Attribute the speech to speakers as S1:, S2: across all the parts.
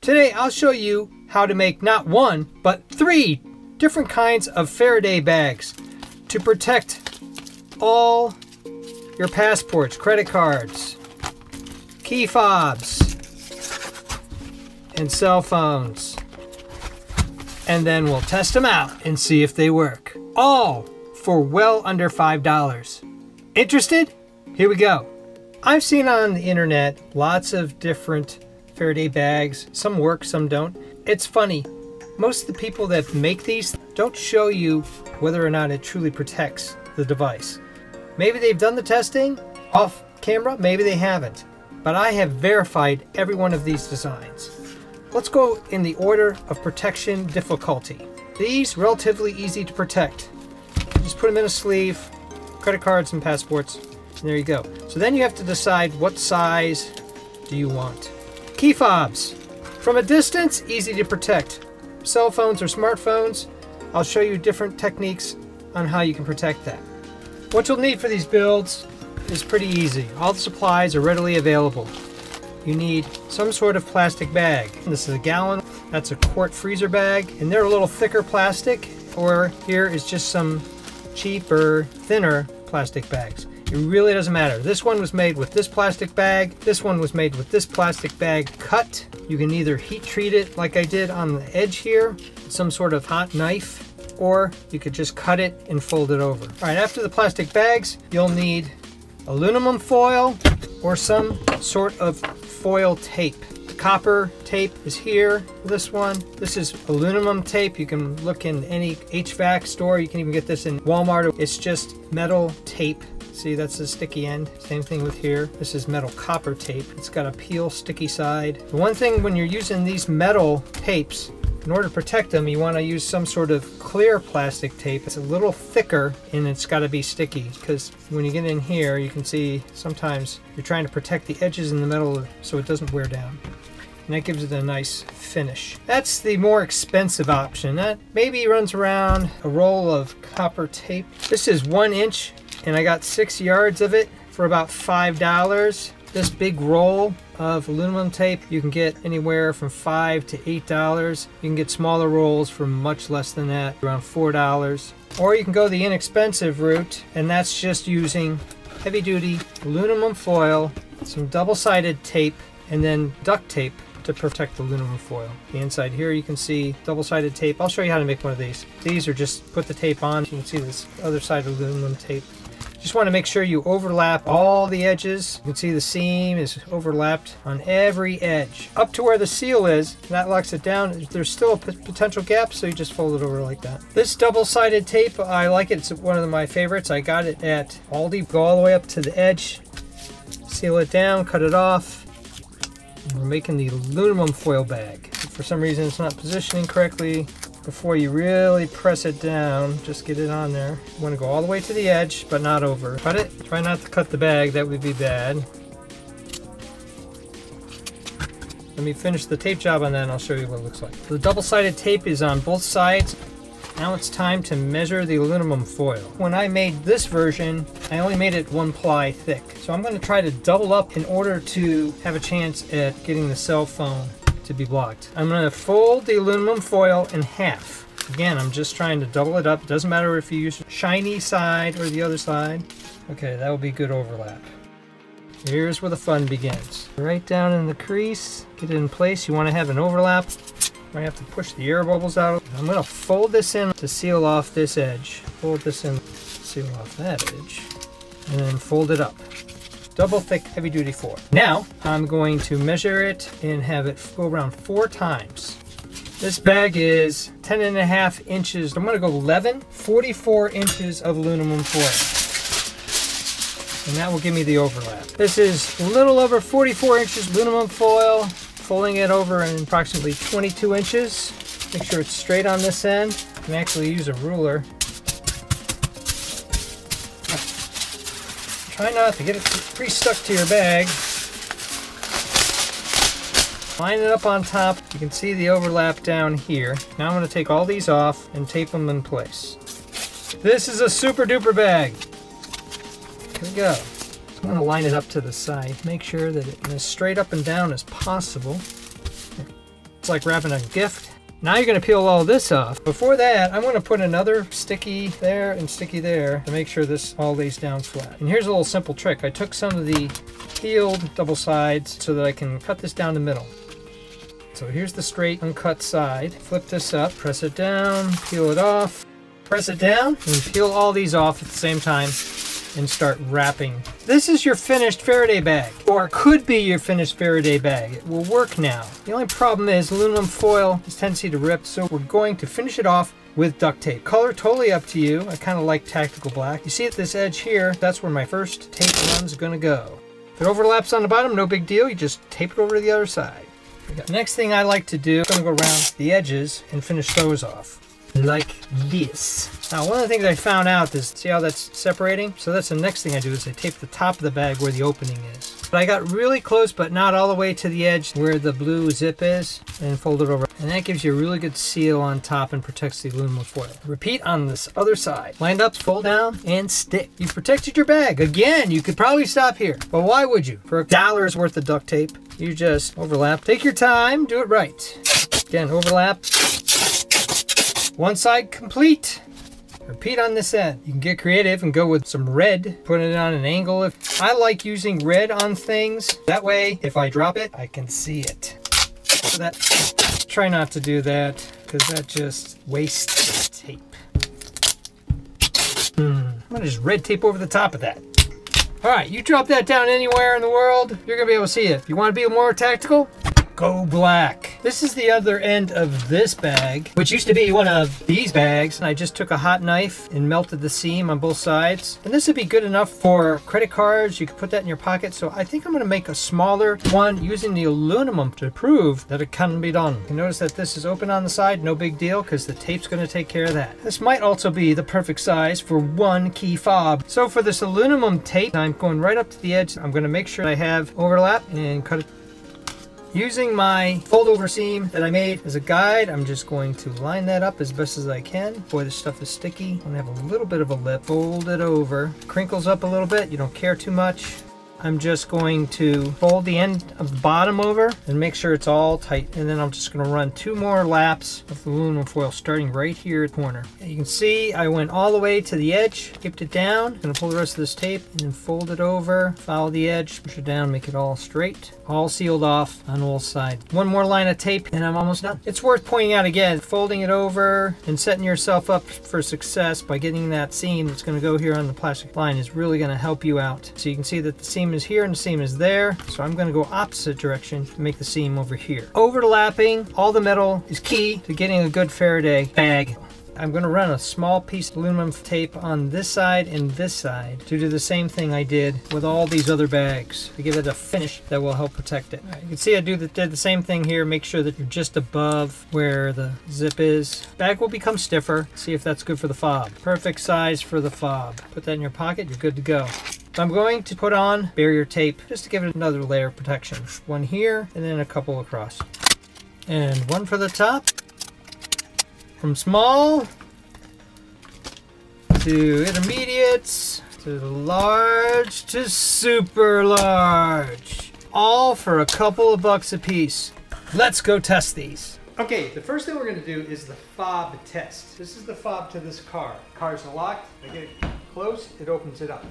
S1: Today I'll show you how to make not one, but 3 different kinds of Faraday bags to protect all your passports, credit cards, key fobs, and cell phones. And then we'll test them out and see if they work. All for well under $5. Interested? Here we go. I've seen on the internet lots of different Faraday bags. Some work, some don't. It's funny. Most of the people that make these don't show you whether or not it truly protects the device. Maybe they've done the testing off camera, maybe they haven't. But I have verified every one of these designs. Let's go in the order of protection difficulty. These relatively easy to protect. Just put them in a sleeve, credit cards and passports, and there you go. So then you have to decide what size do you want. Key fobs. From a distance, easy to protect. Cell phones or smartphones, I'll show you different techniques on how you can protect that. What you'll need for these builds is pretty easy. All the supplies are readily available. You need some sort of plastic bag. This is a gallon, that's a quart freezer bag, and they're a little thicker plastic, or here is just some cheaper, thinner plastic bags. It really doesn't matter. This one was made with this plastic bag. This one was made with this plastic bag cut. You can either heat treat it like I did on the edge here, some sort of hot knife, or you could just cut it and fold it over. All right, after the plastic bags, you'll need aluminum foil or some sort of foil tape. The copper tape is here. This one, this is aluminum tape. You can look in any HVAC store. You can even get this in Walmart. It's just metal tape. See, that's the sticky end. Same thing with here. This is metal copper tape. It's got a peel sticky side. The one thing when you're using these metal tapes, in order to protect them, you want to use some sort of clear plastic tape. It's a little thicker and it's got to be sticky, because when you get in here, you can see sometimes you're trying to protect the edges in the metal so it doesn't wear down. And that gives it a nice finish. That's the more expensive option. That maybe runs around a roll of copper tape. This is 1 inch. And I got 6 yards of it for about $5. This big roll of aluminum tape you can get anywhere from $5 to $8. You can get smaller rolls for much less than that, around $4. Or you can go the inexpensive route, and that's just using heavy duty aluminum foil, some double-sided tape, and then duct tape to protect the aluminum foil. The inside here you can see double-sided tape. I'll show you how to make one of these. These are just put the tape on. You can see this other side of aluminum tape. Just want to make sure you overlap all the edges. You can see the seam is overlapped on every edge. Up to where the seal is, that locks it down. There's still a potential gap, so you just fold it over like that. This double-sided tape, I like it. It's one of my favorites. I got it at Aldi. Go all the way up to the edge, seal it down, cut it off. And we're making the aluminum foil bag. If for some reason it's not positioning correctly, before you really press it down, just get it on there. You want to go all the way to the edge, but not over. Cut it. Try not to cut the bag, that would be bad. Let me finish the tape job on that and I'll show you what it looks like. The double-sided tape is on both sides. Now it's time to measure the aluminum foil. When I made this version, I only made it 1 ply thick. So I'm going to try to double up in order to have a chance at getting the cell phone to be blocked. I'm going to fold the aluminum foil in half. Again, I'm just trying to double it up. It doesn't matter if you use the shiny side or the other side. Okay, that will be good overlap. Here's where the fun begins. Right down in the crease, get it in place. You want to have an overlap. I have to push the air bubbles out. I'm going to fold this in to seal off this edge. Fold this in, seal off that edge, and then fold it up. Double thick heavy duty foil. Now I'm going to measure it and have it go around 4 times. This bag is 10.5 inches. I'm going to go 11, 44 inches of aluminum foil. And that will give me the overlap. This is a little over 44 inches aluminum foil. Folding it over in approximately 22 inches. Make sure it's straight on this end. You can actually use a ruler. Try not to get it pretty stuck to your bag. Line it up on top. You can see the overlap down here. Now I'm going to take all these off and tape them in place. This is a super duper bag. Here we go. I'm going to line it up to the side. Make sure that it's as straight up and down as possible. It's like wrapping a gift. Now you're going to peel all this off. Before that, I'm going to put another sticky there and sticky there to make sure this all lays down flat. And here's a little simple trick. I took some of the peeled double sides so that I can cut this down the middle. So here's the straight uncut side. Flip this up, press it down, peel it off, press it down, and peel all these off at the same time and start wrapping. This is your finished Faraday bag, or could be your finished Faraday bag. It will work now. The only problem is aluminum foil has a tendency to rip, so we're going to finish it off with duct tape. Color totally up to you. I kind of like tactical black. You see at this edge here, that's where my first tape run's gonna go. If it overlaps on the bottom, no big deal. You just tape it over to the other side. The next thing I like to do, I'm gonna go around the edges and finish those off. Like this. Now, one of the things I found out is, see how that's separating? So that's the next thing I do is I tape the top of the bag where the opening is. But I got really close, but not all the way to the edge where the blue zip is, and fold it over. And that gives you a really good seal on top and protects the aluminum foil. Repeat on this other side. Lined up, fold down, and stick. You've protected your bag. Again, you could probably stop here, but why would you? For $1's worth of duct tape, you just overlap. Take your time, do it right. Again, overlap. One side complete. Repeat on this end. You can get creative and go with some red, put it on an angle. I like using red on things. That way, if I drop it, I can see it. So try not to do that, because that just wastes the tape. I'm gonna just red tape over the top of that. All right, you drop that down anywhere in the world, you're gonna be able to see it. If you want to be more tactical, go black. This is the other end of this bag, which used to be one of these bags. I just took a hot knife and melted the seam on both sides. And this would be good enough for credit cards. You could put that in your pocket. So I think I'm gonna make a smaller one using the aluminum to prove that it can be done. You notice that this is open on the side, no big deal, because the tape's gonna take care of that. This might also be the perfect size for one key fob. So for this aluminum tape, I'm going right up to the edge. I'm gonna make sure I have overlap and cut it. Using my fold over seam that I made as a guide, I'm just going to line that up as best as I can. Boy, this stuff is sticky. I'm gonna have a little bit of a lip. Fold it over. Crinkles up a little bit. You don't care too much. I'm just going to fold the end of the bottom over and make sure it's all tight. And then I'm just gonna run 2 more laps of the aluminum foil starting right here at the corner. You can see I went all the way to the edge, taped it down. I'm gonna pull the rest of this tape and then fold it over, follow the edge, push it down, make it all straight. All sealed off on all sides. One more line of tape and I'm almost done. It's worth pointing out again, folding it over and setting yourself up for success by getting that seam that's gonna go here on the plastic line is really gonna help you out. So you can see that the seam is here and the seam is there. So I'm gonna go opposite direction to make the seam over here. Overlapping all the metal is key to getting a good Faraday bag. I'm going to run a small piece of aluminum tape on this side and this side to do the same thing I did with all these other bags to give it a finish that will help protect it. You can see I did the same thing here. Make sure that you're just above where the zip is. Bag will become stiffer. See if that's good for the fob. Perfect size for the fob. Put that in your pocket. You're good to go. I'm going to put on barrier tape just to give it another layer of protection. One here and then a couple across. And one for the top. From small to intermediates to large to super large. All for a couple of bucks a piece. Let's go test these. Okay, the first thing we're going to do is the fob test. This is the fob to this car. Car's locked. I get it close, it opens it up.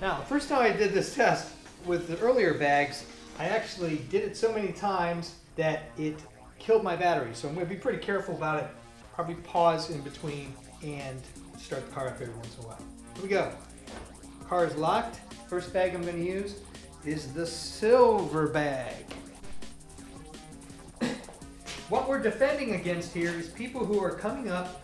S1: Now, the first time I did this test with the earlier bags, I actually did it so many times that it killed my battery. So I'm going to be pretty careful about it. Probably pause in between and start the car up every once in a while. Here we go. Car is locked. First bag I'm going to use is the silver bag. What we're defending against here is people who are coming up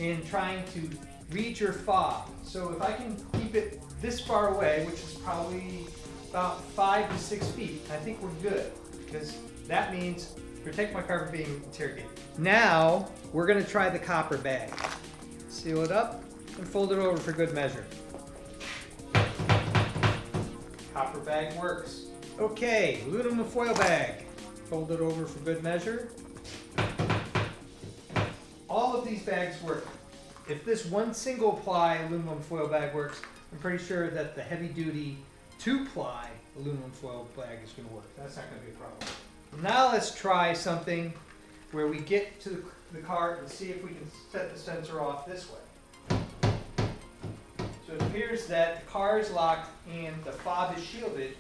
S1: and trying to read your fob. So if I can keep it this far away, which is probably about 5 to 6 feet, I think we're good, because that means protect my car from being interrogated. Now, we're going to try the copper bag. Seal it up and fold it over for good measure. Copper bag works. Okay, aluminum foil bag. Fold it over for good measure. All of these bags work. If this one single ply aluminum foil bag works, I'm pretty sure that the heavy duty 2-ply aluminum foil bag is going to work. That's not going to be a problem. Now let's try something where we get to the cart and see if we can set the sensor off this way. So it appears that the car is locked and the fob is shielded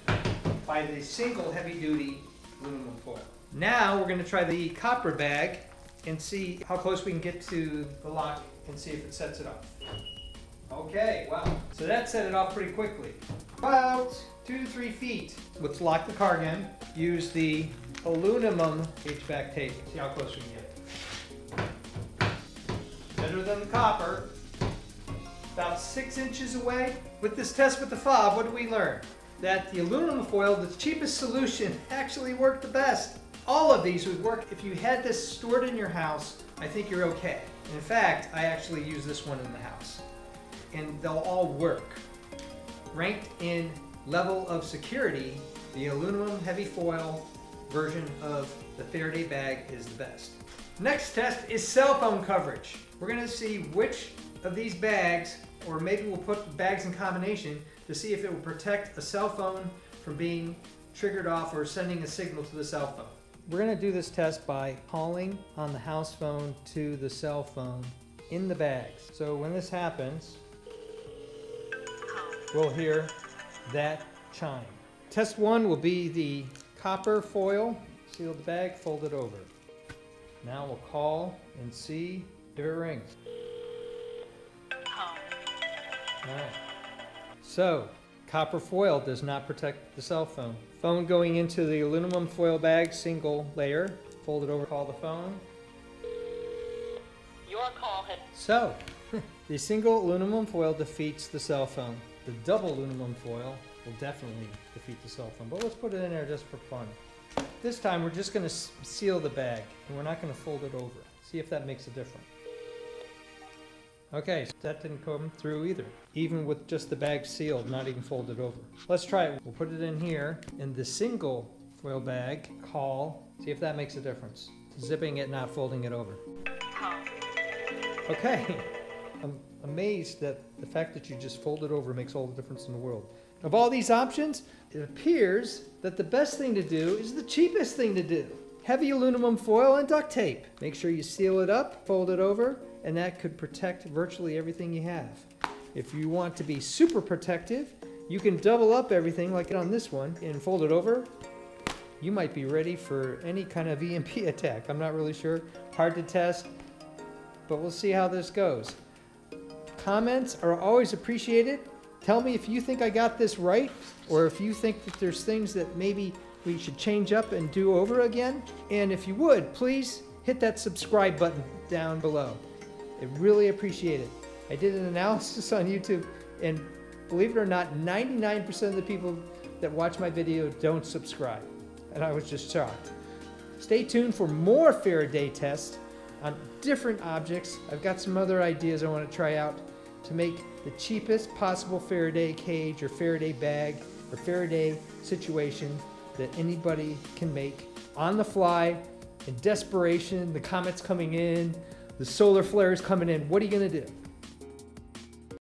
S1: by the single heavy-duty aluminum foil. Now we're going to try the copper bag and see how close we can get to the lock and see if it sets it off. Okay, wow. So that set it off pretty quickly. About 2 to 3 feet. Let's lock the car again. Use the aluminum HVAC tape. See how close we can get. Better than the copper. About 6 inches away. With this test with the fob, what did we learn? That the aluminum foil, the cheapest solution, actually worked the best. All of these would work if you had this stored in your house. I think you're okay. In fact, I actually use this one in the house. And they'll all work. Ranked in level of security, the aluminum heavy foil version of the Faraday bag is the best. Next test is cell phone coverage. We're going to see which of these bags, or maybe we'll put bags in combination to see if it will protect a cell phone from being triggered off or sending a signal to the cell phone. We're going to do this test by calling on the house phone to the cell phone in the bags. So when this happens, we'll hear that chime. Test 1 will be the copper foil. Seal the bag, fold it over. Now we'll call and see if it rings. Alright. So, copper foil does not protect the cell phone. Phone going into the aluminum foil bag, single layer. Fold it over, call the phone.
S2: Your call has...
S1: So, the single aluminum foil defeats the cell phone. The double aluminum foil will definitely defeat the cell phone, but let's put it in there just for fun. This time we're just going to seal the bag, and we're not going to fold it over. See if that makes a difference. Okay, so that didn't come through either, even with just the bag sealed, not even folded over. Let's try it. We'll put it in here, in the single foil bag, call, see if that makes a difference. Zipping it, not folding it over. Okay. I'm amazed that the fact that you just fold it over makes all the difference in the world. Of all these options, it appears that the best thing to do is the cheapest thing to do. Heavy aluminum foil and duct tape. Make sure you seal it up, fold it over, and that could protect virtually everything you have. If you want to be super protective, you can double up everything like on this one and fold it over. You might be ready for any kind of EMP attack. I'm not really sure. Hard to test, but we'll see how this goes. Comments are always appreciated. Tell me if you think I got this right, or if you think that there's things that maybe we should change up and do over again. And if you would, please hit that subscribe button down below. I really appreciate it. I did an analysis on YouTube, and believe it or not, 99% of the people that watch my video don't subscribe. And I was just shocked. Stay tuned for more Faraday tests on different objects. I've got some other ideas I want to try out to make the cheapest possible Faraday cage or Faraday bag or Faraday situation that anybody can make on the fly, in desperation, the comet's coming in, the solar flares coming in. What are you going to do?